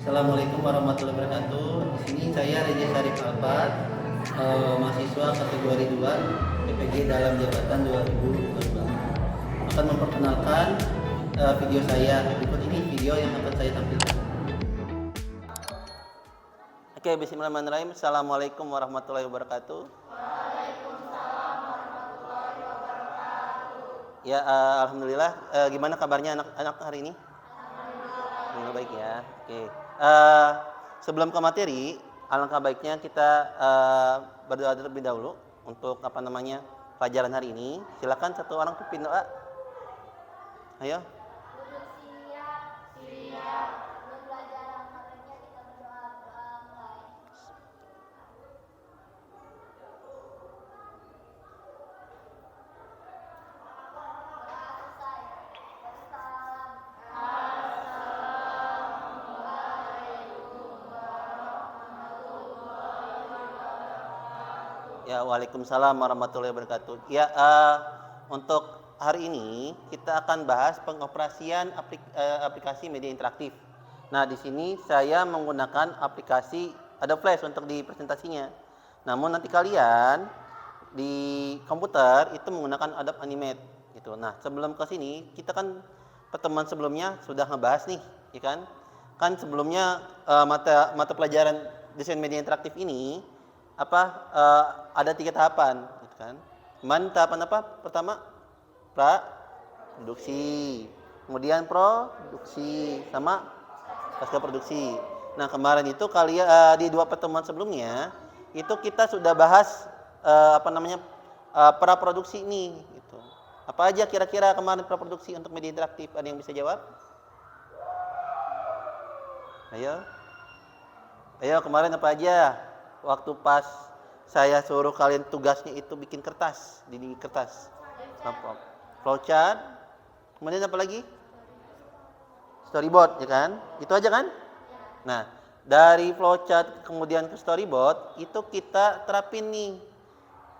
Assalamualaikum warahmatullahi wabarakatuh. Di sini saya Reza Syarif Alfat, mahasiswa kategori 2 PPG dalam jabatan 2022. Akan memperkenalkan video saya. Berikut ini video yang akan saya tampilkan. Oke, bismillahirrahmanirrahim. Assalamualaikum warahmatullahi wabarakatuh. Ya, alhamdulillah. Gimana kabarnya anak-anak hari ini? Alhamdulillah baik ya. Oke. Sebelum ke materi, alangkah baiknya kita berdoa terlebih dahulu untuk pelajaran hari ini. Silakan satu orang pimpin doa. Ayo. Ya, waalaikumsalam warahmatullahi wabarakatuh. Ya, untuk hari ini kita akan bahas pengoperasian aplikasi media interaktif. Nah, di sini saya menggunakan aplikasi Adobe Flash untuk di presentasinya. Namun nanti kalian di komputer itu menggunakan Adobe Animate gitu. Nah, sebelum ke sini kita kan pertemuan sebelumnya sudah ngebahas nih, ya kan? Kan sebelumnya mata pelajaran desain media interaktif ini ada 3 tahapan gitu kan. Tahapan apa? Pertama produksi, kemudian produksi sama pasca produksi. Nah, kemarin itu kalian di 2 pertemuan sebelumnya itu kita sudah bahas praproduksi ini gitu. Apa aja kira-kira kemarin praproduksi untuk media interaktif? Ada yang bisa jawab? Ayo. Ayo, kemarin apa aja? Waktu pas saya suruh kalian tugasnya itu bikin kertas, di kertas. Flowchart. Kemudian apa lagi? Storyboard, ya kan? Itu aja kan? Nah, dari flowchart kemudian ke storyboard itu kita terapin nih.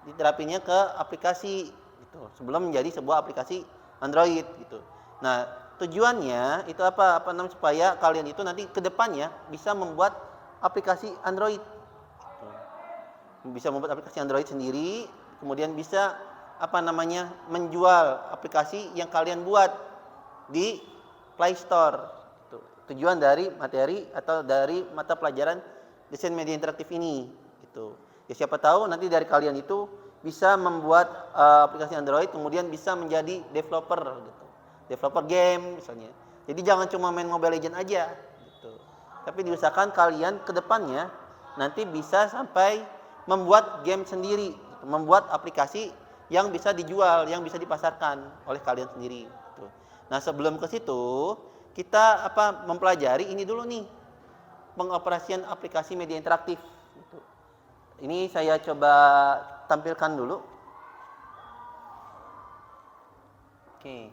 Diterapinnya ke aplikasi gitu. Sebelum menjadi sebuah aplikasi Android gitu. Nah, tujuannya itu supaya kalian itu nanti ke depannya bisa membuat aplikasi Android. Bisa membuat aplikasi Android sendiri, kemudian bisa menjual aplikasi yang kalian buat di Play Store. Tujuan dari materi atau dari mata pelajaran desain media interaktif ini gitu. Ya, siapa tahu nanti dari kalian itu bisa membuat aplikasi Android, kemudian bisa menjadi developer gitu. Developer game misalnya. Jadi jangan cuma main Mobile Legends aja gitu. Tapi diusahakan kalian ke depannya nanti bisa sampai membuat game sendiri, membuat aplikasi yang bisa dijual, yang bisa dipasarkan oleh kalian sendiri gitu. Nah, sebelum ke situ kita mempelajari ini dulu nih, pengoperasian aplikasi media interaktif gitu. Ini saya coba tampilkan dulu. Oke.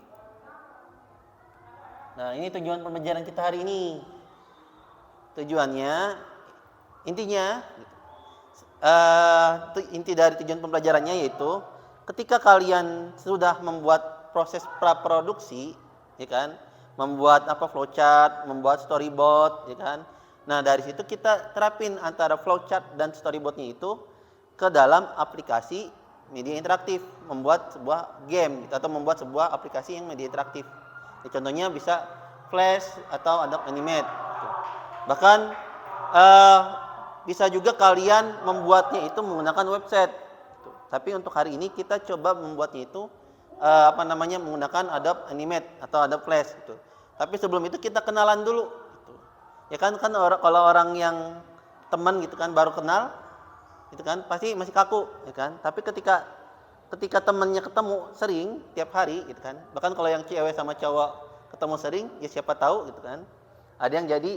Nah, ini tujuan pembelajaran kita hari ini. Tujuannya, intinya inti dari tujuan pembelajarannya yaitu ketika kalian sudah membuat proses praproduksi, ya kan, membuat flowchart, membuat storyboard, ya kan. Nah, dari situ kita terapin antara flowchart dan storyboardnya itu ke dalam aplikasi media interaktif, membuat sebuah game gitu, atau membuat sebuah aplikasi yang media interaktif. Ya, contohnya bisa Flash atau Adobe Animate gitu. Bahkan bisa juga kalian membuatnya itu menggunakan website. Tapi untuk hari ini kita coba membuatnya itu menggunakan Adobe Animate atau Adobe Flash gitu. Tapi sebelum itu kita kenalan dulu gitu. Ya kan kalau orang yang teman gitu kan baru kenal gitu kan pasti masih kaku ya kan. Tapi ketika temannya ketemu sering tiap hari gitu kan. Bahkan kalau yang cewek sama cowok ketemu sering ya siapa tahu gitu kan. Ada yang jadi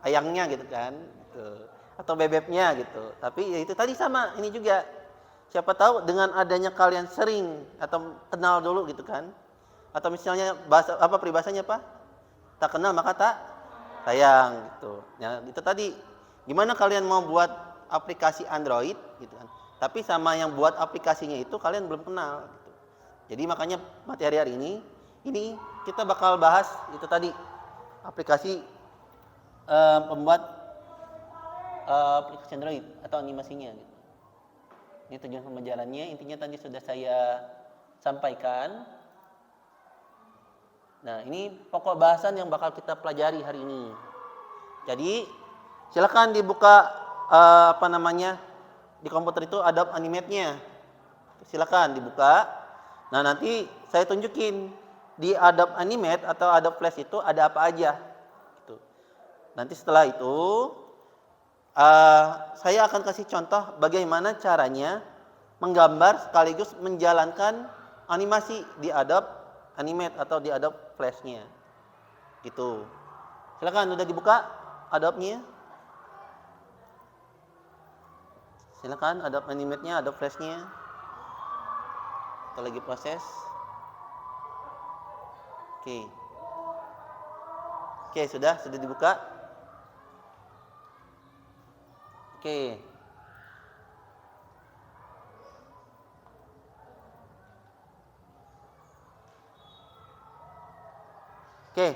ayangnya gitu kan gitu. Atau bebeknya gitu. Tapi ya itu tadi sama ini juga, siapa tahu dengan adanya kalian sering atau kenal dulu gitu kan, atau misalnya peribahasanya tak kenal maka tak sayang gitu. Ya itu tadi, gimana kalian mau buat aplikasi Android gitu kan, tapi sama yang buat aplikasinya itu kalian belum kenal gitu. Jadi makanya materi hari ini kita bakal bahas itu tadi, aplikasi pembuat aplikasi Android atau animasinya gitu. Ini tujuan pembelajarannya, intinya tadi sudah saya sampaikan. Nah, ini pokok bahasan yang bakal kita pelajari hari ini. Jadi, silakan dibuka di komputer itu Adobe Animate-nya. Silakan dibuka. Nah, nanti saya tunjukin di Adobe Animate atau Adobe Flash itu ada apa aja. Gitu. Nanti setelah itu saya akan kasih contoh bagaimana caranya menggambar sekaligus menjalankan animasi di Adobe Animate atau di Adobe Flash-nya. Gitu. Silakan udah dibuka Adobe-nya. Silakan Adobe Animate-nya, Adobe Flash-nya. Kita lagi proses. Oke. Oke, sudah dibuka. Oke. Oke.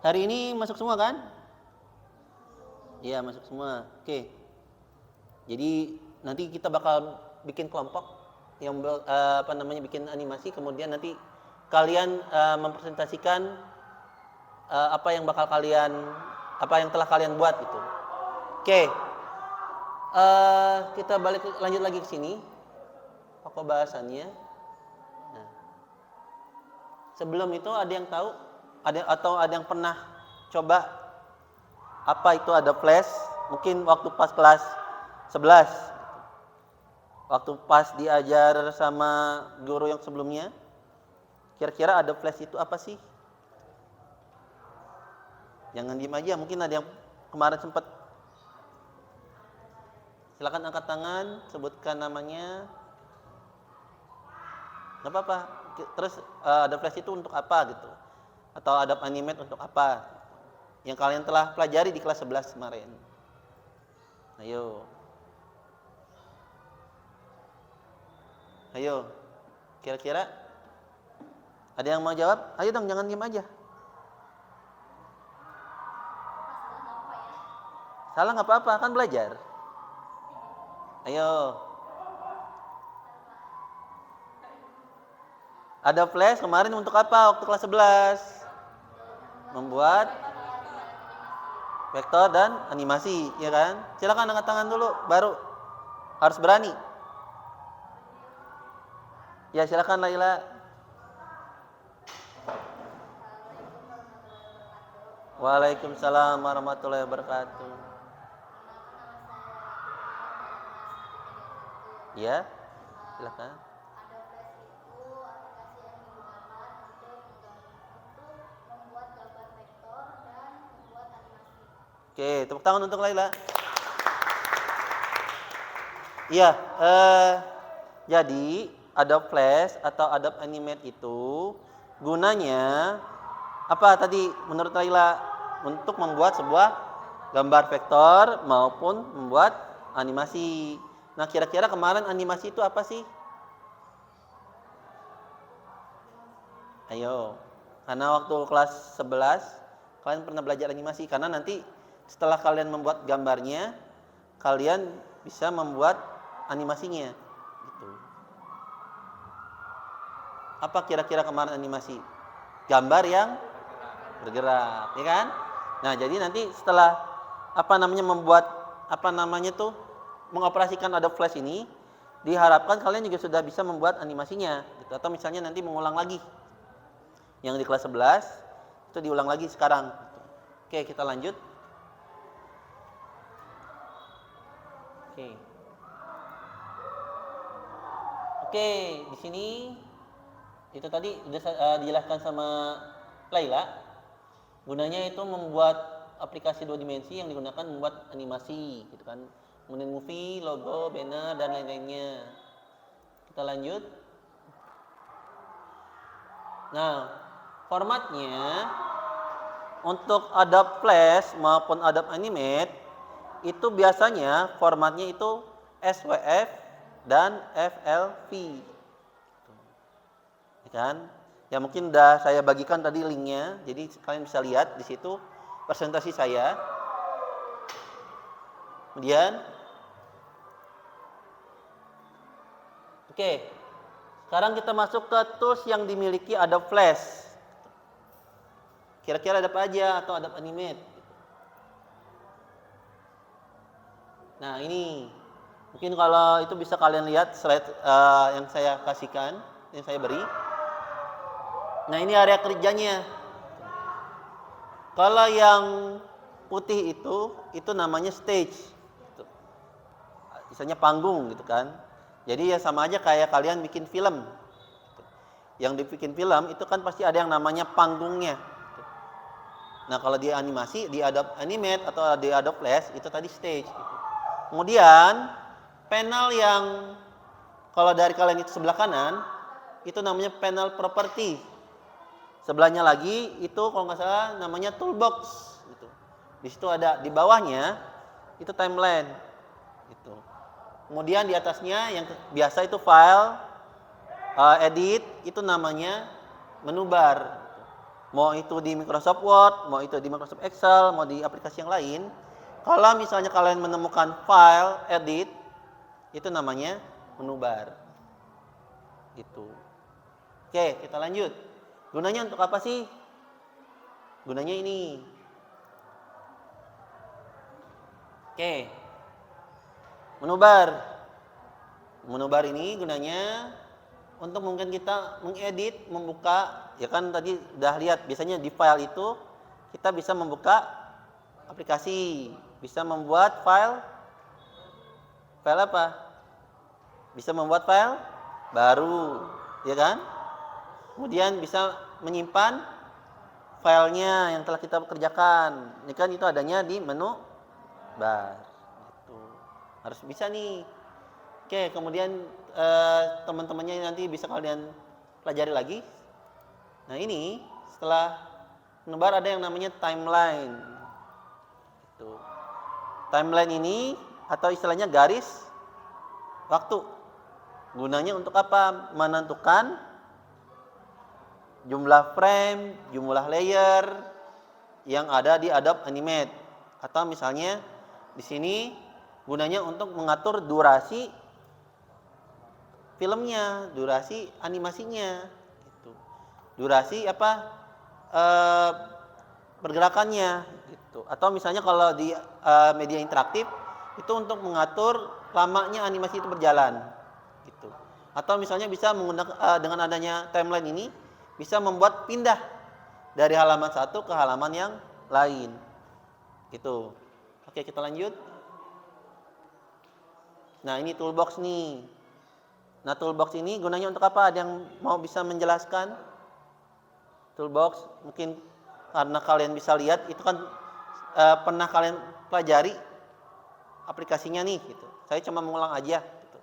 Hari ini masuk semua kan? Iya, masuk semua. Oke. Jadi nanti kita bakal bikin kelompok yang bikin animasi, kemudian nanti kalian mempresentasikan apa yang telah kalian buat gitu. Oke. Kita lanjut lagi ke sini. Pokok bahasannya. Nah. Sebelum itu ada yang tahu ada yang pernah coba apa itu Adobe Flash? Mungkin waktu pas kelas 11. Waktu pas diajar sama guru yang sebelumnya. Kira-kira Adobe Flash itu apa sih? Jangan diem aja, mungkin ada yang kemarin sempat. Silakan angkat tangan, sebutkan namanya. Gak apa-apa. Terus Adobe Flash itu untuk apa gitu? Atau Adobe Animate untuk apa? Yang kalian telah pelajari di kelas 11 kemarin. Ayo. Kira-kira ada yang mau jawab? Ayo dong, jangan diem aja. Salah nggak apa-apa, kan belajar. Ayo. Ada Flash kemarin untuk apa waktu kelas 11? Membuat vektor dan animasi, ya kan? Silakan angkat tangan dulu, baru harus berani. Ya, silakan Laila. Waalaikumsalam warahmatullahi wabarakatuh. Ya, silakan. Oke, tepuk tangan untuk Laila. Iya, jadi Adobe Flash atau Adobe Animate itu gunanya apa tadi menurut Laila? Untuk membuat sebuah gambar vektor maupun membuat animasi. Nah, kira-kira kemarin animasi itu apa sih? Ayo, karena waktu kelas 11 kalian pernah belajar animasi, karena nanti setelah kalian membuat gambarnya, kalian bisa membuat animasinya gitu. Apa kira-kira kemarin animasi? Gambar yang bergerak, ya kan? Nah, jadi nanti setelah mengoperasikan Adobe Flash ini, diharapkan kalian juga sudah bisa membuat animasinya gitu. Atau misalnya nanti mengulang lagi yang di kelas 11 itu diulang lagi sekarang gitu. Oke, kita lanjut. Oke, di sini itu tadi sudah dijelaskan sama Laila. Gunanya itu membuat aplikasi 2 dimensi yang digunakan membuat animasi gitu kan. Kemudian movie, logo, banner dan lain-lainnya. Kita lanjut. Nah, formatnya untuk Adobe Flash maupun Adobe Animate itu biasanya formatnya itu SWF dan FLV. ya kan? Ya mungkin udah saya bagikan tadi linknya, jadi kalian bisa lihat di situ presentasi saya. Kemudian, oke, sekarang kita masuk ke tools yang dimiliki Adobe Flash. Kira-kira ada apa aja atau Adobe Animate? Nah ini, mungkin kalau itu bisa kalian lihat slide yang saya kasihkan, yang saya beri. Nah ini area kerjanya. Kalau yang putih itu namanya stage. Misalnya panggung gitu kan. Jadi ya sama aja kayak kalian bikin film. Yang dibikin film itu kan pasti ada yang namanya panggungnya. Nah kalau di animasi, di Adobe Animate atau di Adobe Flash itu tadi stage. Kemudian panel yang kalau dari kalian itu sebelah kanan itu namanya panel property. Sebelahnya lagi itu kalau nggak salah namanya toolbox. Gitu. Di situ ada di bawahnya itu timeline. Gitu. Kemudian di atasnya yang biasa itu file, edit itu namanya menu bar. Mau itu di Microsoft Word, mau itu di Microsoft Excel, mau di aplikasi yang lain. Kalau misalnya kalian menemukan file, edit, itu namanya menu bar. Gitu. Oke, kita lanjut. Gunanya untuk apa sih? Gunanya ini. Oke. Menu bar. Menu bar ini gunanya untuk mungkin kita mengedit, membuka, ya kan tadi udah lihat biasanya di file itu kita bisa membuka aplikasi, bisa membuat file apa? Bisa membuat file baru, ya kan? Kemudian bisa menyimpan filenya yang telah kita kerjakan. Ini kan itu adanya di menu bar. Gitu. Harus bisa nih. Oke, kemudian teman-temannya nanti bisa kalian pelajari lagi. Nah ini setelah menu bar ada yang namanya timeline. Gitu. Timeline ini atau istilahnya garis waktu. Gunanya untuk apa? Menentukan jumlah frame, jumlah layer yang ada di Adobe Animate. Atau misalnya di sini gunanya untuk mengatur durasi filmnya, durasi animasinya, gitu. Durasi apa pergerakannya, gitu. Atau misalnya kalau di media interaktif itu untuk mengatur lamanya animasi itu berjalan, gitu. Atau misalnya bisa menggunakan dengan adanya timeline ini bisa membuat pindah dari halaman satu ke halaman yang lain, gitu. Oke, kita lanjut. Nah ini toolbox nih. Nah, toolbox ini gunanya untuk apa? Ada yang mau bisa menjelaskan? Toolbox, mungkin karena kalian bisa lihat, itu kan pernah kalian pelajari aplikasinya nih. Gitu. Saya cuma mengulang aja. Gitu.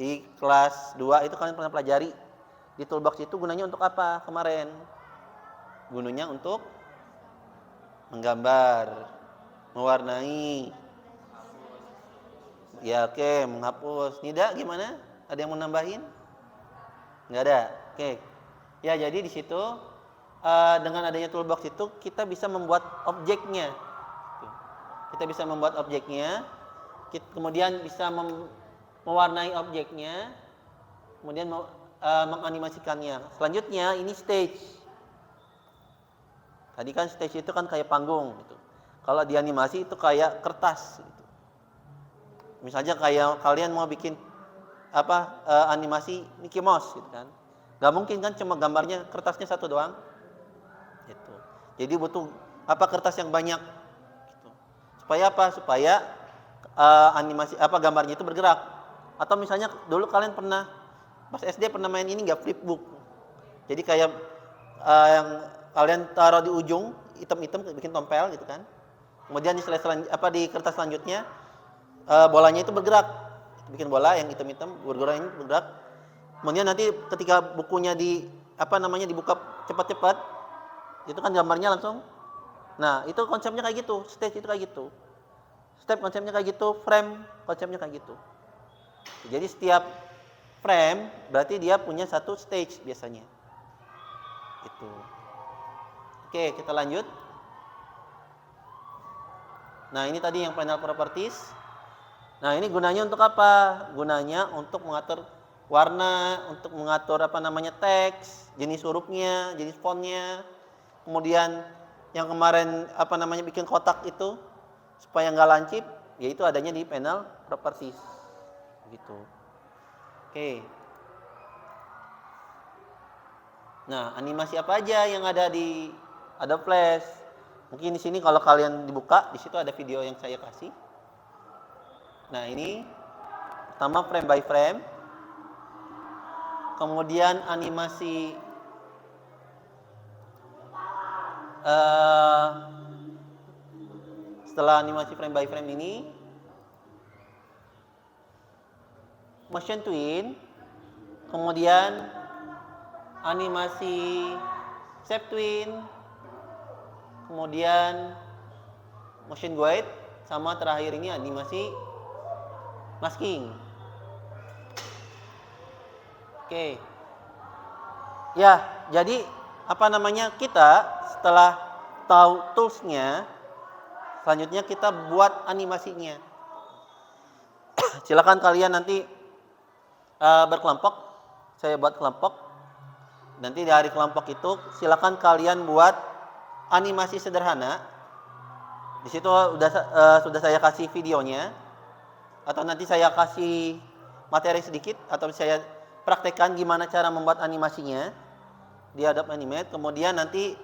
Di kelas 2 itu kalian pernah pelajari. Di toolbox itu gunanya untuk apa kemarin? Gunanya untuk menggambar, mewarnai. Ya oke, menghapus. Nida gimana? Ada yang mau nambahin? Nggak ada. Oke. Ya jadi di situ dengan adanya toolbox itu kita bisa membuat objeknya. Kita bisa membuat objeknya. Kemudian bisa mewarnai objeknya. Kemudian menganimasikannya. Selanjutnya ini stage. Tadi kan stage itu kan kayak panggung. Gitu. Kalau di animasi itu kayak kertas. Gitu. Misalnya kayak kalian mau bikin animasi Mickey Mouse gitu kan. Gak mungkin kan cuma gambarnya kertasnya satu doang. Gitu. Jadi butuh kertas yang banyak gitu. Supaya apa? Supaya animasi gambarnya itu bergerak. Atau misalnya dulu kalian pernah pas SD pernah main ini enggak, flipbook. Jadi kayak yang kalian taruh di ujung hitam-hitam bikin tompel gitu kan. Kemudian di di kertas selanjutnya bolanya itu bergerak. Bikin bola yang hitam-hitam bergerak. Kemudian nanti ketika bukunya dibuka cepat-cepat, itu kan gambarnya langsung. Nah, itu konsepnya kayak gitu, stage itu kayak gitu. Step konsepnya kayak gitu, frame konsepnya kayak gitu. Jadi setiap frame, berarti dia punya satu stage biasanya. Itu. Oke, kita lanjut. Nah, ini tadi yang panel properties. Nah, ini gunanya untuk apa? Gunanya untuk mengatur warna, untuk mengatur apa namanya teks, jenis hurufnya, jenis fontnya. Kemudian yang kemarin apa namanya bikin kotak itu supaya nggak lancip, yaitu adanya di panel properties. Gitu. Oke. Nah, animasi apa aja yang ada di Adobe Flash? Mungkin di sini kalau kalian dibuka, di situ ada video yang saya kasih. Nah, ini pertama frame by frame. Kemudian animasi setelah animasi frame by frame ini, motion twin, kemudian animasi shape twin, kemudian motion guide, sama terakhir ini animasi masking. Oke. Ya, jadi apa namanya, kita setelah tahu toolsnya, selanjutnya kita buat animasinya. Silakan kalian nanti berkelompok, saya buat kelompok. Nanti dari kelompok itu silakan kalian buat animasi sederhana. Di situ sudah saya kasih videonya, atau nanti saya kasih materi sedikit, atau saya praktekkan gimana cara membuat animasinya di Adobe Animate. Kemudian nanti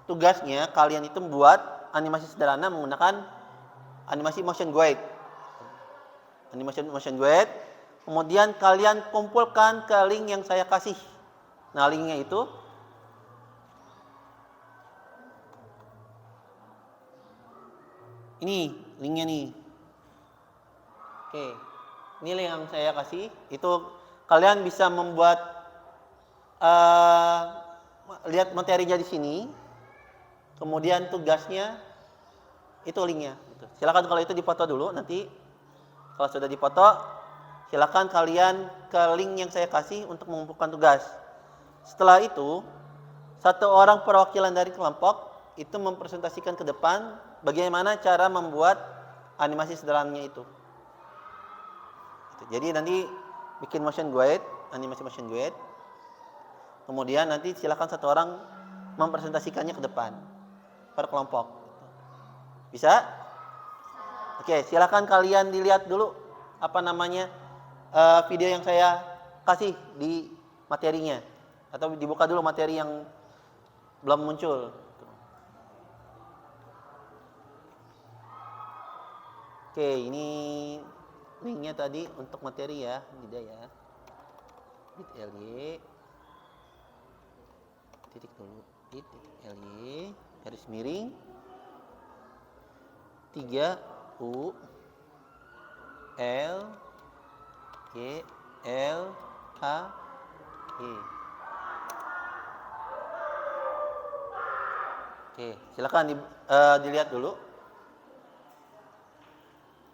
tugasnya kalian itu membuat animasi sederhana menggunakan animasi motion guide. Motion guide. Kemudian kalian kumpulkan ke link yang saya kasih. Nah, linknya itu ini, linknya nih. Oke, ini link yang saya kasih. Itu kalian bisa membuat, lihat materinya di sini. Kemudian tugasnya itu linknya. Silakan kalau itu dipoto dulu. Nanti kalau sudah dipoto, silakan kalian ke link yang saya kasih untuk mengumpulkan tugas. Setelah itu, satu orang perwakilan dari kelompok itu mempresentasikan ke depan bagaimana cara membuat animasi sederhananya itu. Jadi nanti bikin motion guide, animasi motion guide. Kemudian nanti silakan satu orang mempresentasikannya ke depan per kelompok. Bisa? Oke, silakan kalian dilihat dulu apa namanya video yang saya kasih di materinya, atau dibuka dulu materi yang belum muncul. Oke, ini linknya tadi untuk materi ya, tidak ya. bit.ly titik dulu, bit.ly garis miring 3 U L G L K E. Oke, silakan dilihat dulu.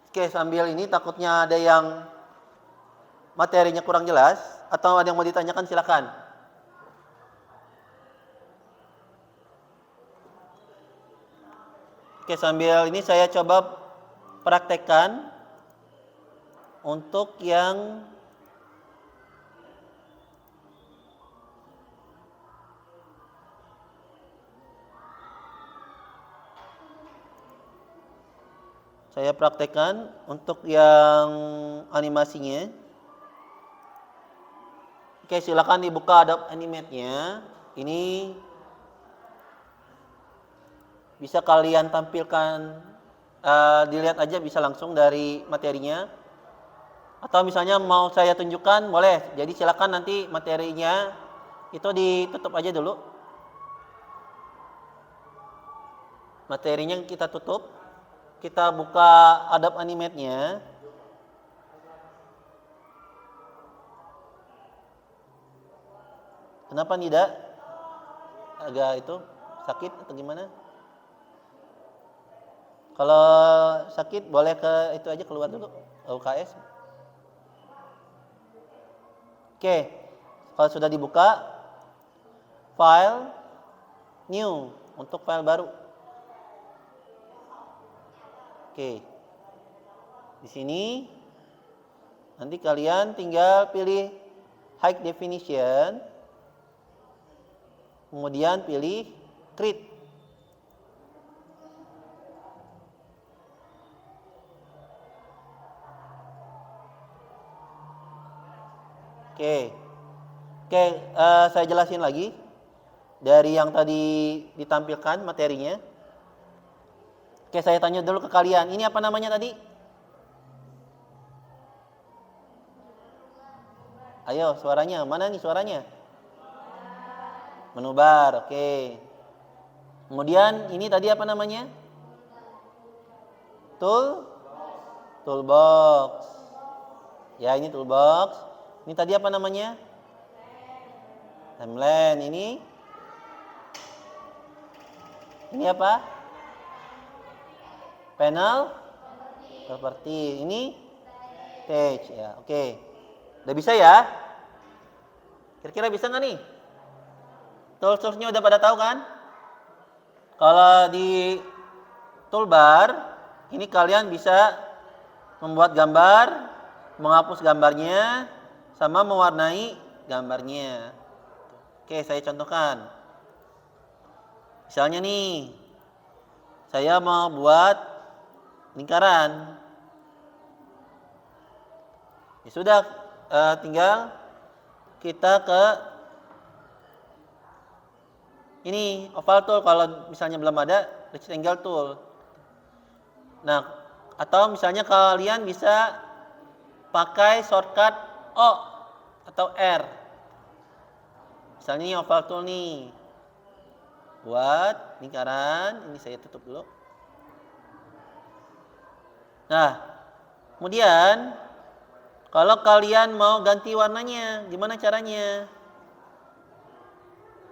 Oke, sambil ini takutnya ada yang materinya kurang jelas atau ada yang mau ditanyakan, silakan. Oke, sambil ini saya coba praktekkan untuk yang animasinya. Oke, silakan dibuka Adobe Animate-nya. Ini bisa kalian tampilkan, dilihat aja bisa langsung dari materinya. Atau misalnya mau saya tunjukkan, boleh. Jadi silakan nanti materinya itu ditutup aja dulu. Materinya kita tutup. Kita buka Adobe Animate-nya. Kenapa tidak? Agak itu sakit atau gimana? Kalau sakit boleh ke itu aja, keluar dulu, UKS. Oke, kalau sudah dibuka, file new untuk file baru. Oke, di sini nanti kalian tinggal pilih high definition, kemudian pilih create. Oke, saya jelasin lagi dari yang tadi ditampilkan materinya. Oke, saya tanya dulu ke kalian, ini apa namanya tadi? Ayo, suaranya mana nih suaranya? Menu bar, oke. Kemudian ini tadi apa namanya? Toolbox. Ya, ini toolbox. Ini tadi apa namanya? Timeline. Ini apa? Panel property. Ini page ya. Oke. Udah bisa ya? Kira-kira bisa nggak nih? Tools-toolsnya udah pada tahu kan? Kalau di toolbar ini kalian bisa membuat gambar, menghapus gambarnya, sama mewarnai gambarnya. Oke, saya contohkan. Misalnya nih, saya mau buat lingkaran. Ya sudah, tinggal kita ke ini oval tool. Kalau misalnya belum ada rectangle tool. Nah, atau misalnya kalian bisa pakai shortcut O atau R. Misalnya ini oval tool nih. Buat lingkaran, ini saya tutup dulu. Nah, kemudian kalau kalian mau ganti warnanya, gimana caranya?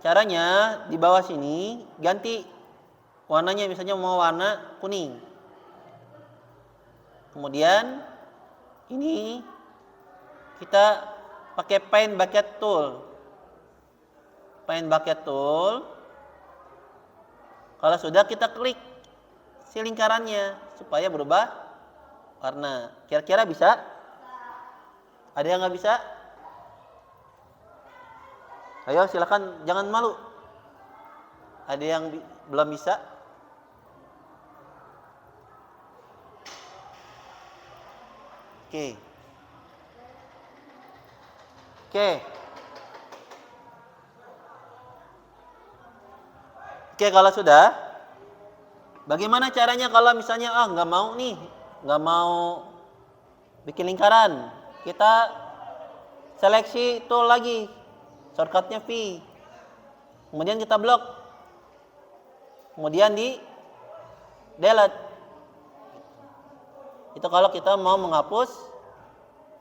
Caranya di bawah sini ganti warnanya, misalnya mau warna kuning. Kemudian ini kita pakai paint bucket tool. Paint bucket tool. Kalau sudah, kita klik si lingkarannya supaya berubah warna. Kira-kira bisa? Ada yang nggak bisa? Ayo silakan, jangan malu. Ada yang belum bisa? Oke. Oke, kalau sudah, bagaimana caranya kalau misalnya nggak mau nih, nggak mau bikin lingkaran? Kita seleksi tool lagi, shortcutnya V. Kemudian kita blok. Kemudian di delete. Itu kalau kita mau menghapus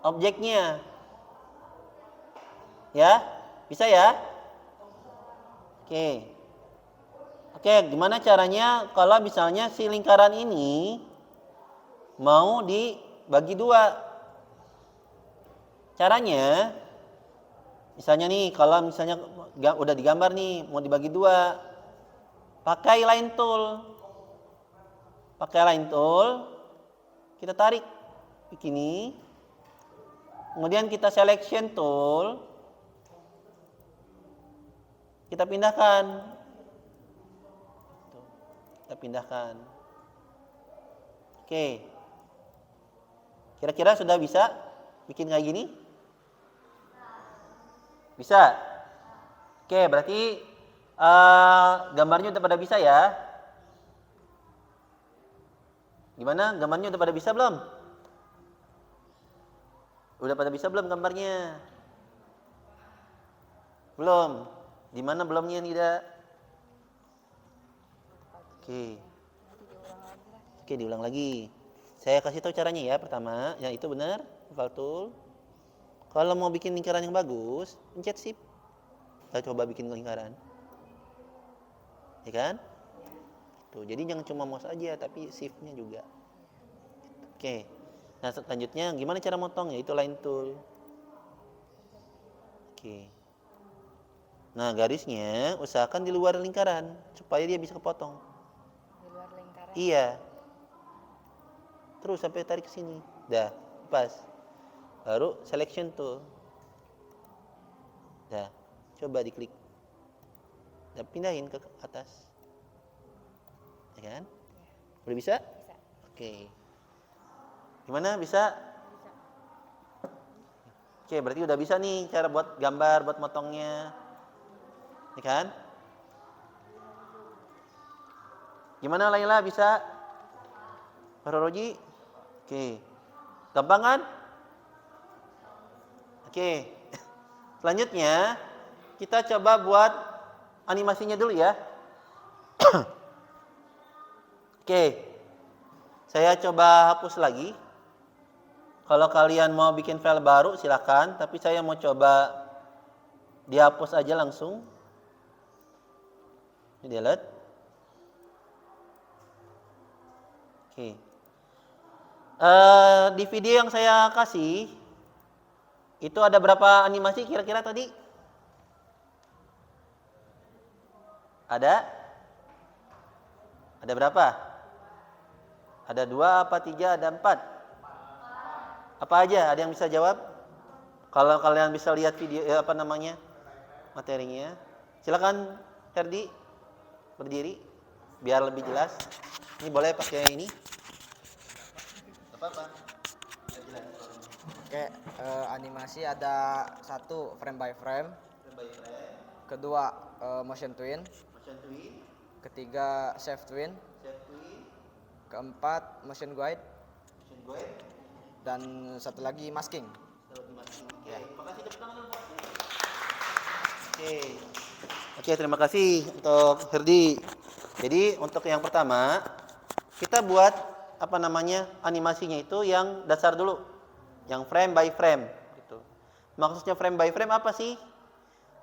objeknya. Ya, bisa ya? Oke, gimana caranya kalau misalnya si lingkaran ini mau dibagi dua? Caranya, misalnya nih, kalau misalnya udah digambar nih, mau dibagi dua, pakai line tool. Pakai line tool, kita tarik begini, kemudian kita selection tool, kita pindahkan. Oke. Kira-kira sudah bisa bikin kayak gini? Bisa. Oke, berarti gambarnya udah pada bisa ya? Gimana? Gambarnya udah pada bisa belum? Udah pada bisa belum gambarnya? Belum. Di mana belumnya nih, Da? Oke, diulang lagi. Saya kasih tahu caranya ya. Pertama, ya itu benar, oval tool. Kalau mau bikin lingkaran yang bagus, pencet shift. Kita coba bikin lingkaran. Ya kan? Tuh, jadi jangan cuma mouse aja, tapi shift-nya juga. Oke. Nah, selanjutnya gimana cara motongnya? Itu line tool. Oke. Nah, garisnya usahakan di luar lingkaran supaya dia bisa kepotong. Di luar lingkaran. Iya. Terus sampai tarik ke sini. Dah, pas. Baru selection tool. Dah, coba diklik. Dan pindahin ke atas. Ya kan? Ya. Udah bisa? Bisa. Oke. Gimana? Bisa? Bisa. Oke, berarti udah bisa nih cara buat gambar, buat motongnya. Ya kan? Gimana Laila bisa? Roji? Oke. Gampang kan? Oke. Selanjutnya kita coba buat animasinya dulu ya. Oke. Saya coba hapus lagi. Kalau kalian mau bikin file baru silakan, tapi saya mau coba dihapus aja langsung. Ini delete. Oke. Di video yang saya kasih itu ada berapa animasi kira-kira tadi? Ada? Ada berapa? Ada 2 apa 3, ada 4? Apa aja? Ada yang bisa jawab? Kalau kalian bisa lihat video materinya. Silakan Herdi berdiri biar lebih jelas. Ini boleh pakai ini. Apa-apa. Oke, animasi ada 1 frame by frame. Kedua motion twin. Ketiga shape twin. Keempat motion guide. Dan satu lagi masking. Oke, terima kasih untuk Herdi. Jadi untuk yang pertama kita buat animasinya itu yang dasar dulu, yang frame by frame. Gitu. Maksudnya frame by frame apa sih?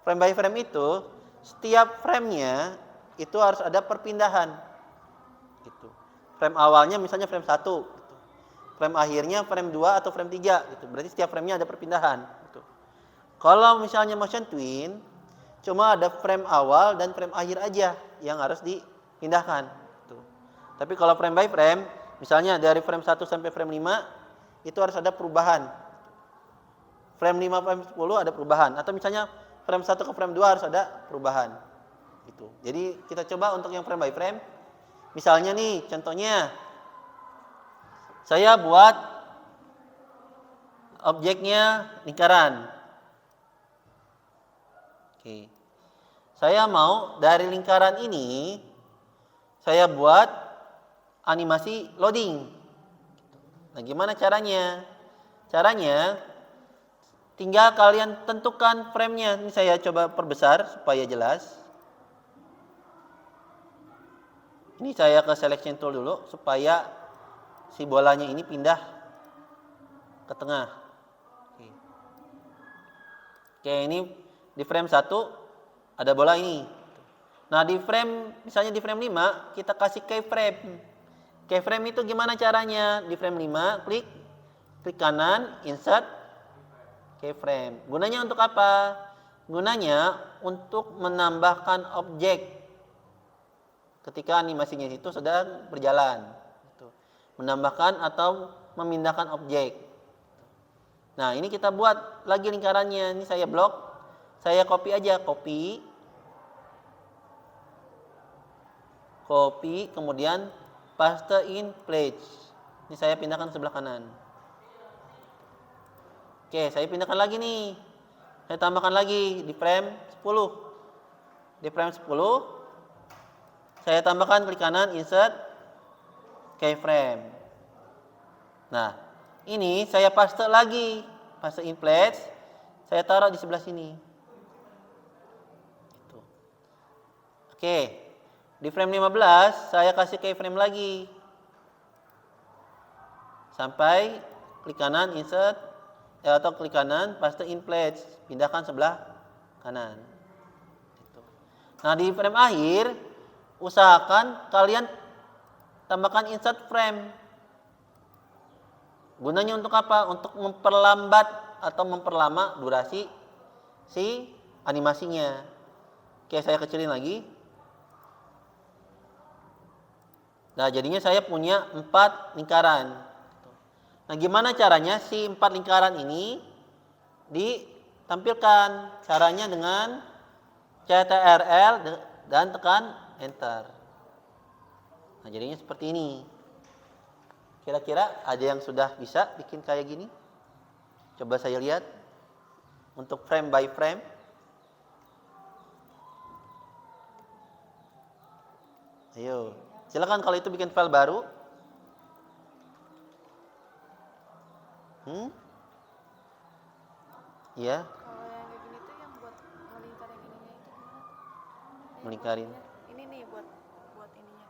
Frame by frame itu setiap framenya itu harus ada perpindahan. Gitu. Frame awalnya misalnya frame 1, gitu. Frame akhirnya frame 2 atau frame 3, gitu. Berarti setiap framenya ada perpindahan. Gitu. Kalau misalnya motion twin, cuma ada frame awal dan frame akhir aja yang harus dipindahkan. Gitu. Tapi kalau frame by frame, misalnya dari frame 1 sampai frame 5, itu harus ada perubahan. Frame 5, frame 10 ada perubahan. Atau misalnya frame 1 ke frame 2 harus ada perubahan. Gitu. Jadi kita coba untuk yang frame by frame. Misalnya nih, contohnya saya buat objeknya lingkaran. Oke. Saya mau dari lingkaran ini saya buat animasi loading. Nah, gimana caranya? Caranya tinggal kalian tentukan frame-nya. Ini saya coba perbesar supaya jelas. Ini saya ke selection tool dulu supaya si bolanya ini pindah ke tengah. Oke, ini di frame 1 ada bola ini. Nah, misalnya di frame 5 kita kasih keyframe. Keyframe itu gimana caranya? Di frame 5 klik kanan, insert keyframe. Gunanya untuk apa? Gunanya untuk menambahkan objek ketika animasinya itu sedang berjalan. Menambahkan atau memindahkan objek. Nah, ini kita buat lagi lingkarannya. Ini saya blok. Saya copy aja, copy, kemudian paste in place. Ini saya pindahkan sebelah kanan. Oke, saya pindahkan lagi nih. Saya tambahkan lagi di frame 10. Di frame 10, saya tambahkan klik kanan, insert, keyframe. Nah, ini saya paste lagi. Paste in place, saya taruh di sebelah sini. Gitu. Oke, di frame 15, saya kasih keyframe lagi. Sampai klik kanan, insert, atau klik kanan, paste in place, pindahkan sebelah kanan. Gitu. Nah, di frame akhir, usahakan kalian tambahkan insert frame. Gunanya untuk apa? Untuk memperlambat atau memperlama durasi si animasinya. Oke, saya kecilin lagi. Nah, jadinya saya punya 4 lingkaran. Nah, gimana caranya si 4 lingkaran ini ditampilkan? Caranya dengan CTRL dan tekan Enter. Nah, jadinya seperti ini. Kira-kira ada yang sudah bisa bikin kayak gini? Coba saya lihat. Untuk frame by frame. Ayo, silakan kalau itu bikin file baru. Iya, Kalau yang kayak gini tuh yang buat melingkar yang ininya itu gimana? melingkarin. Ini nih buat ininya.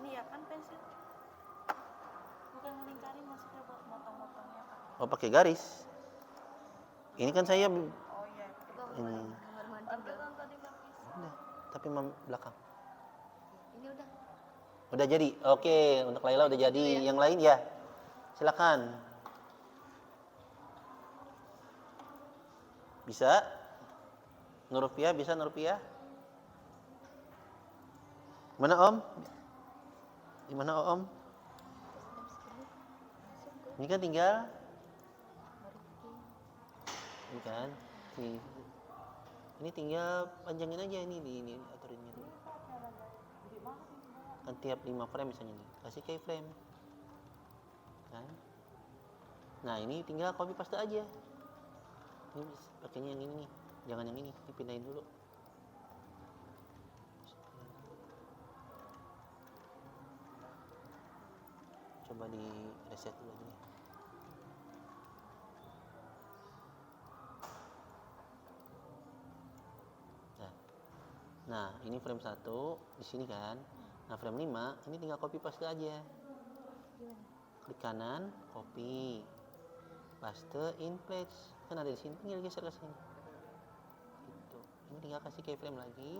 Ini ya kan pensil? Bukan melingkarin, maksudnya buat motong-motongnya Pak. Oh, pakai garis. Ini kan saya Oh iya. ini. Kamar mandi kan tadi nggak bisa. Udah, tapi belakang. Ini udah. Udah jadi. Oke, untuk Laila udah jadi. Yang lain ya. Silakan. Bisa? Nur Rupiah bisa Nur Rupiah? Mana Om? Di mana Om? Ini kan tinggal ini kan. Ini tinggal panjangin aja ini aturin ini. Kan tiap 5 frame misalnya nih. Kasih keyframe. Kan? Nah, ini tinggal copy paste aja. Ini pakainya yang ini nih. Jangan yang ini. Ini pindahin dulu. Coba di reset dulu aja nih. Nah, ini frame 1 di sini kan. Nah, frame 5 ini tinggal copy paste aja. Klik kanan, copy. Paste in place. Kan ada di sini, tinggal geser ke sini. Gitu. Ini tinggal kasih keyframe lagi.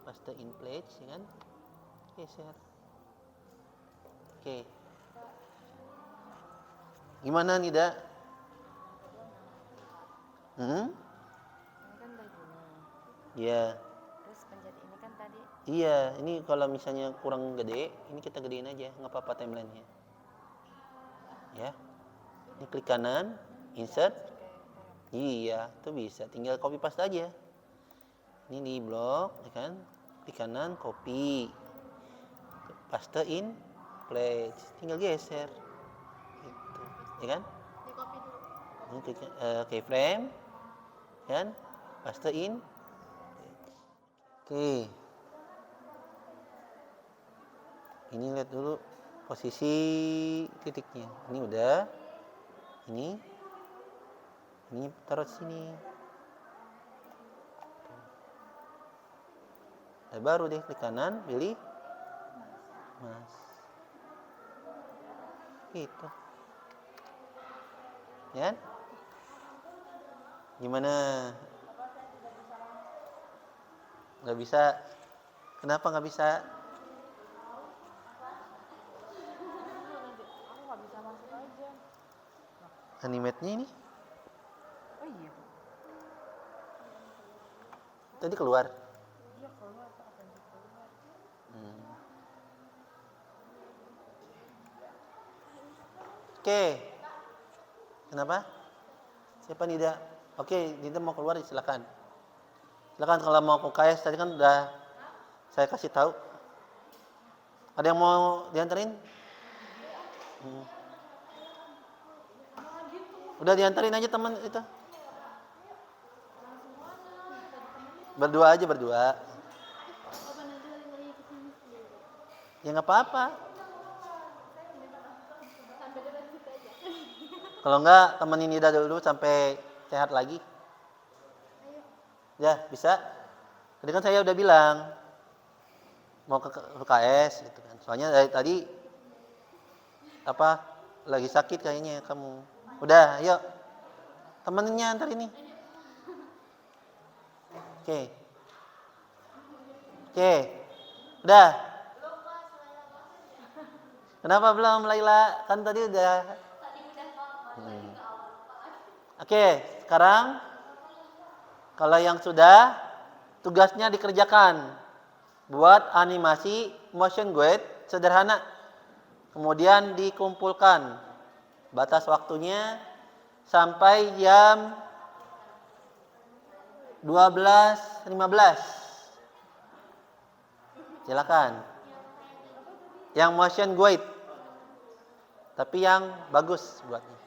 Paste in place, ya kan? Geser. Oke. Gimana nih, Da? Ini kan udah gini. Iya. Terus pencet ini kan tadi. Iya, ini kalau misalnya kurang gede, ini kita gedein aja, nggak apa-apa timelinenya. Ya. Ini klik kanan, insert. Iya, itu bisa. Tinggal copy paste aja. Ini di blok, ya kan? Klik kanan, copy. Paste in place. Tinggal geser. Gitu. Ya kan? Ini klik keyframe. Kan? Paste in. Oke. Ini lihat dulu posisi titiknya. Ini udah. Ini taruh sini. Dan baru deh klik kanan, pilih mas. Gitu. Ya? Gimana? Nggak bisa? Kenapa nggak bisa? Aku nggak bisa masuk aja. Animate-nya ini Oh iya. tadi keluar. Iya keluar Pak, apa yang keluar? Oke. Kenapa? Siapa Nida? Oke, Nida mau keluar silakan. Silakan kalau mau ke KS tadi kan udah saya kasih tahu. Ada yang mau dianterin? Udah dianterin aja teman itu. Berdua aja berdua. Ya nggak apa-apa. Kalau enggak temenin Nida dulu sampai sehat lagi. Ya, bisa. Tadi kan saya udah bilang mau ke UKS gitu kan. Soalnya dari tadi lagi sakit kayaknya kamu. Udah, yuk. Temeninnya antar ini. Oke. Udah. Kenapa belum Laila? Kan tadi udah. Oke, sekarang Kalau yang sudah, tugasnya dikerjakan. Buat animasi motion grade sederhana. Kemudian dikumpulkan. Batas waktunya sampai jam 12.15. Silakan. Yang motion grade. Tapi yang bagus buatnya.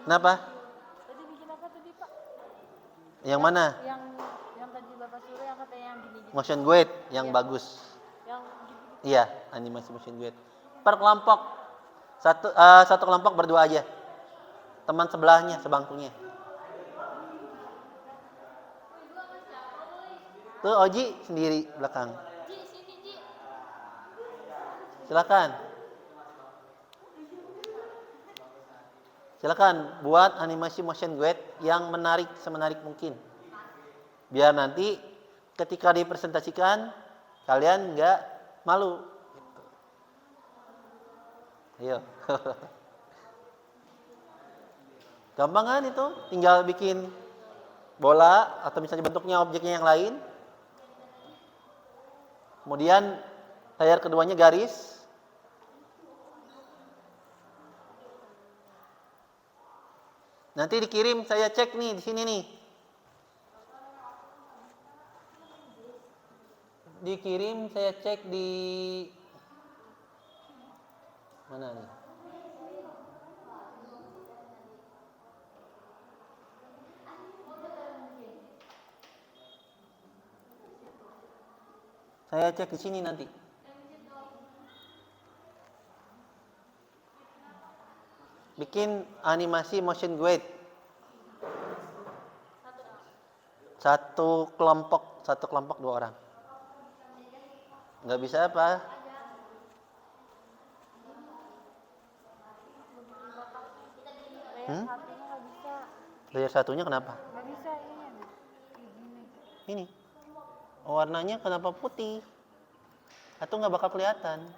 Kenapa? Tadi bikin apa tadi Pak? Yang mana? Yang tadi Bapak suruh yang katanya yang gini-gini. Motion grade yang Iya. bagus. Yang gini-gini. Iya, animasi motion grade. Per kelompok. Satu kelompok berdua aja. Teman sebelahnya, sebangkunya. Tuh Oji sendiri belakang. Silakan. Silakan buat animasi motion grade yang menarik semenarik mungkin. Biar nanti ketika dipresentasikan kalian nggak malu. Ayo. Gampang kan itu? Tinggal bikin bola atau misalnya bentuknya objeknya yang lain. Kemudian layar keduanya garis. Nanti dikirim, saya cek nih di sini nih. Dikirim, saya cek di mana nih? Saya cek di sini nanti. Bikin animasi motion grade. Satu kelompok 2 orang. Nggak bisa apa? Satunya nggak bisa. Layar satunya kenapa? Nggak bisa ini. Gini. Ini. Warnanya kenapa putih? Atau nggak bakal kelihatan?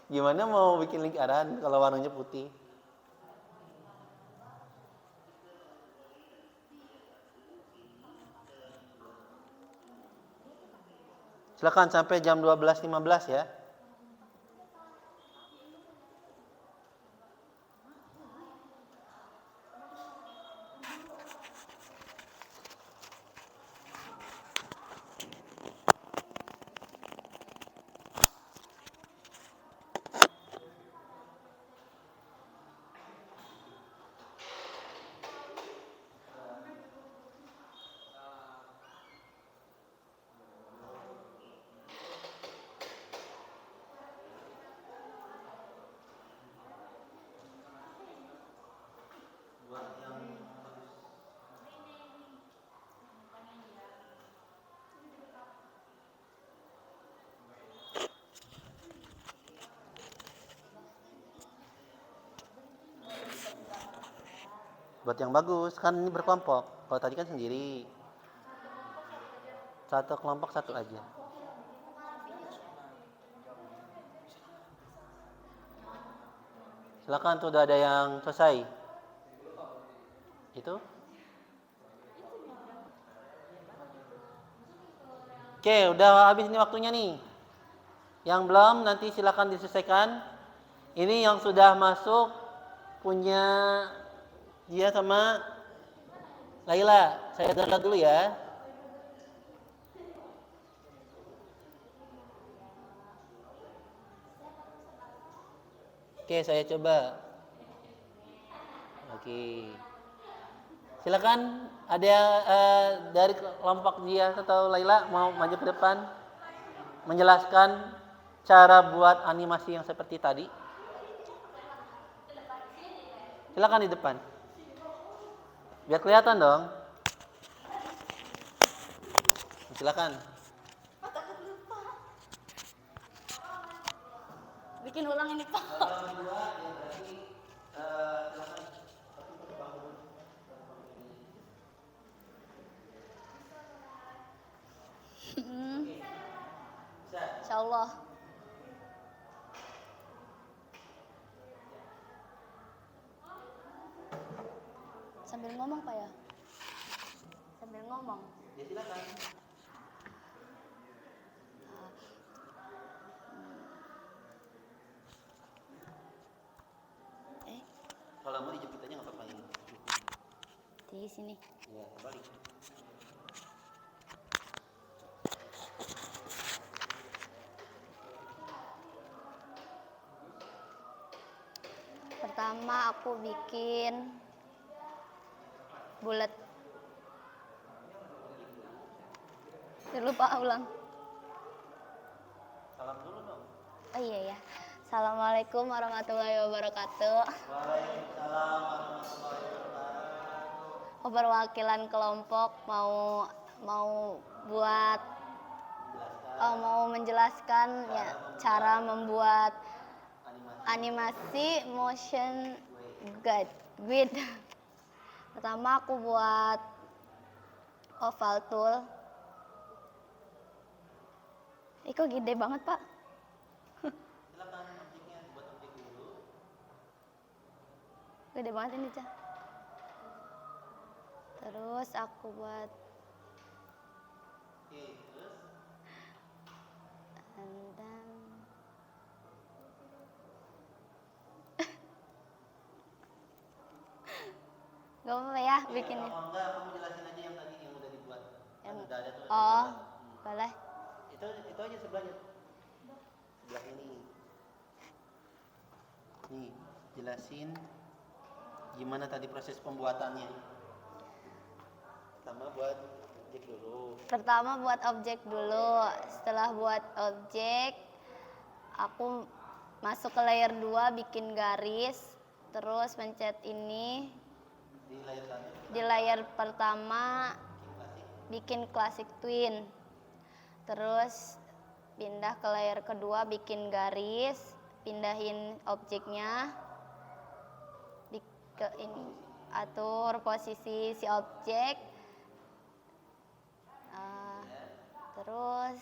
Gimana mau bikin lingkaran kalau warnanya putih? Silakan sampai jam 12.15 ya. Buat yang bagus, kan ini berkelompok. Kalau tadi kan sendiri. Satu kelompok satu aja. Silakan tuh udah ada yang selesai. Itu? Oke, udah habis ini waktunya nih. Yang belum nanti silakan diselesaikan. Ini yang sudah masuk punya dia sama Laila. Saya download dulu ya. Oke, saya coba. Oke. Silakan ada dari kelompok dia atau Laila mau maju ke depan menjelaskan cara buat animasi yang seperti tadi. Silakan di depan. Biar kelihatan dong. Silakan. Bikin ulang ini Pak. Insya Allah. sambil ngomong Pak ya? Sambil ngomong. Ya silakan. Kalau mau dijepit aja nggak apa-apa ini. Di sini. Ya, balik. Pertama aku bikin bulat. Lupa ulang. Salam dulu dong. Oh iya ya. Assalamualaikum warahmatullahi wabarakatuh. Waalaikumsalam warahmatullahi wabarakatuh. Perwakilan kelompok mau buat mau menjelaskan ya cara membuat animasi motion guide. Pertama aku buat oval tool. Kok gede banget Pak? Silakan objeknya buat objek dulu. Gede banget ini Cah. Terus aku buat Oke, terus and then gak apa-apa ya bikinnya. kalau enggak kamu jelasin aja yang tadi yang udah dibuat. Kan udah ada tuh. Oh, boleh. Itu aja sebelahnya. Sebelah ini. Nih, jelasin gimana tadi proses pembuatannya. Pertama buat objek dulu. Pertama buat objek dulu. Setelah buat objek, aku masuk ke layer 2 bikin garis, terus pencet ini. Di layar satu. Di layar pertama bikin classic twin. Terus pindah ke layar kedua bikin garis, pindahin objeknya. Ke ini atur posisi si objek. Terus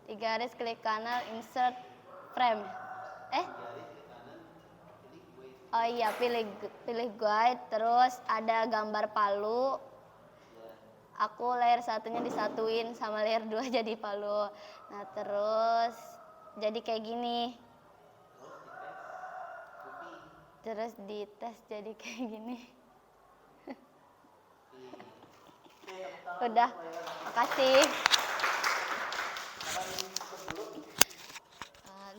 di garis klik kanan insert frame. Oh iya, pilih guide, terus ada gambar palu. Aku layer satunya disatuin sama layer 2 jadi palu. Nah, terus jadi kayak gini. Terus dites jadi kayak gini. Udah, makasih.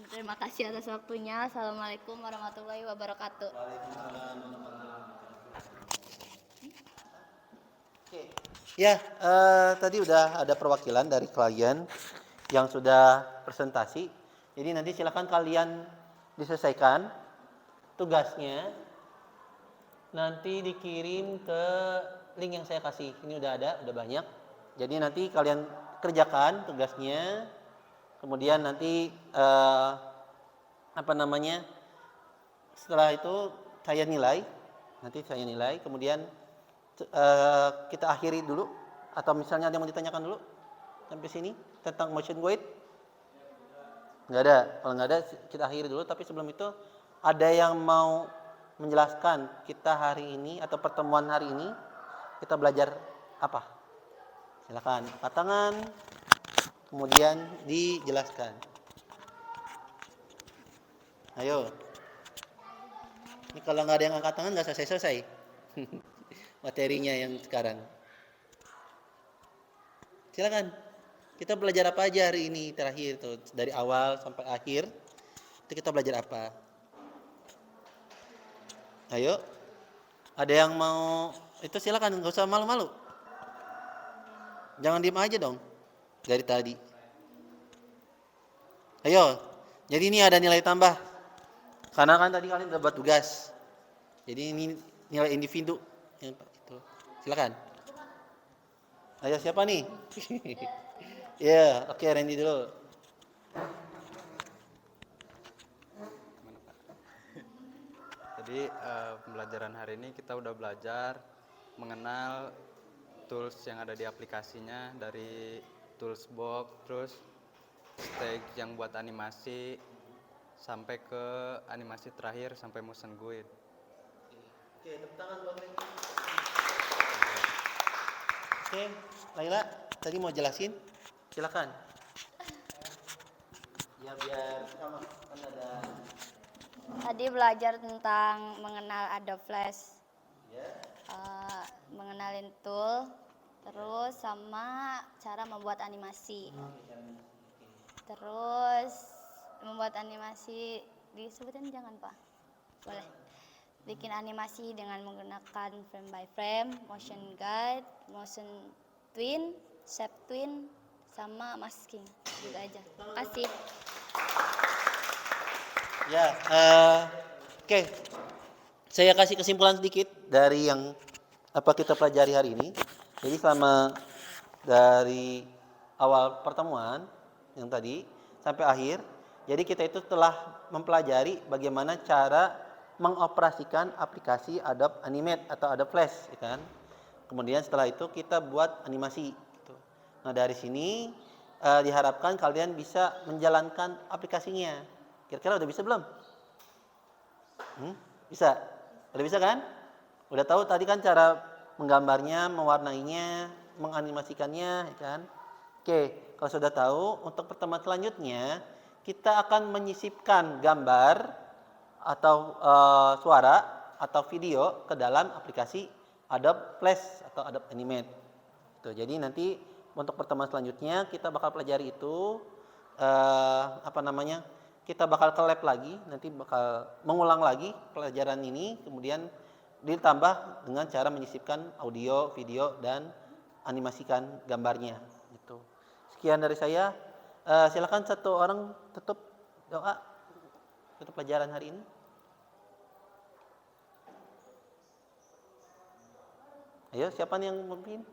Terima kasih atas waktunya. Assalamualaikum warahmatullahi wabarakatuh. Oke. Ya, tadi udah ada perwakilan dari klien yang sudah presentasi. Jadi nanti silakan kalian diselesaikan tugasnya. Nanti dikirim ke link yang saya kasih. Ini udah ada, udah banyak. Jadi nanti kalian kerjakan tugasnya. Kemudian nanti setelah itu saya nilai. Nanti saya nilai. Kemudian kita akhiri dulu. Atau misalnya ada yang mau ditanyakan dulu sampai sini tentang motion guide. Nggak ada. Kalau nggak ada kita akhiri dulu. Tapi sebelum itu ada yang mau menjelaskan kita hari ini atau pertemuan hari ini kita belajar apa? Silakan angkat tangan. Kemudian dijelaskan. Ayo. Ini kalau nggak ada yang angkat tangan nggak selesai. Materinya yang sekarang. Silakan. Kita belajar apa aja hari ini terakhir tuh dari awal sampai akhir. Itu kita belajar apa? Ayo. Ada yang mau itu silakan, nggak usah malu-malu. Jangan diem aja dong. Dari tadi. Ayo. Jadi ini ada nilai tambah. Karena kan tadi kalian udah buat tugas. Jadi ini nilai individu. Itu. Silakan. Ayo siapa nih? Ya, oke, Randy dulu. Jadi pembelajaran hari ini kita udah belajar mengenal tools yang ada di aplikasinya, dari tools box, terus stage yang buat animasi, sampai ke animasi terakhir sampai motion guide. Oke, tepuk tangan buat Reni. Oke, Laila, tadi mau jelasin? Silakan. Ya biar sama kan ada. Tadi belajar tentang mengenal Adobe Flash, Ya. mengenalin tool, terus sama cara membuat animasi. Terus membuat animasi disebutin jangan Pak? Boleh. Bikin animasi dengan menggunakan frame by frame, motion guide, motion twin, shape twin, sama masking. Gitu aja. Kasih. Ya, oke. Saya kasih kesimpulan sedikit dari yang apa kita pelajari hari ini. Jadi selama dari awal pertemuan yang tadi sampai akhir, jadi kita itu telah mempelajari bagaimana cara mengoperasikan aplikasi Adobe Animate atau Adobe Flash, ya kan? Kemudian setelah itu kita buat animasi. Gitu. Nah dari sini diharapkan kalian bisa menjalankan aplikasinya. Kira-kira udah bisa belum? Bisa? Udah bisa kan? Udah tahu tadi kan cara menggambarnya, mewarnainya, menganimasikannya, ya kan? Oke, kalau sudah tahu, untuk pertemuan selanjutnya kita akan menyisipkan gambar atau suara atau video ke dalam aplikasi Adobe Flash atau Adobe Animate. Tuh, jadi nanti untuk pertemuan selanjutnya kita bakal pelajari itu kita bakal ke lab lagi, nanti bakal mengulang lagi pelajaran ini, kemudian ditambah dengan cara menyisipkan audio, video, dan animasikan gambarnya. Gitu. Sekian dari saya. Silakan satu orang tutup doa untuk pelajaran hari ini. Ayo, siapa nih yang memimpin?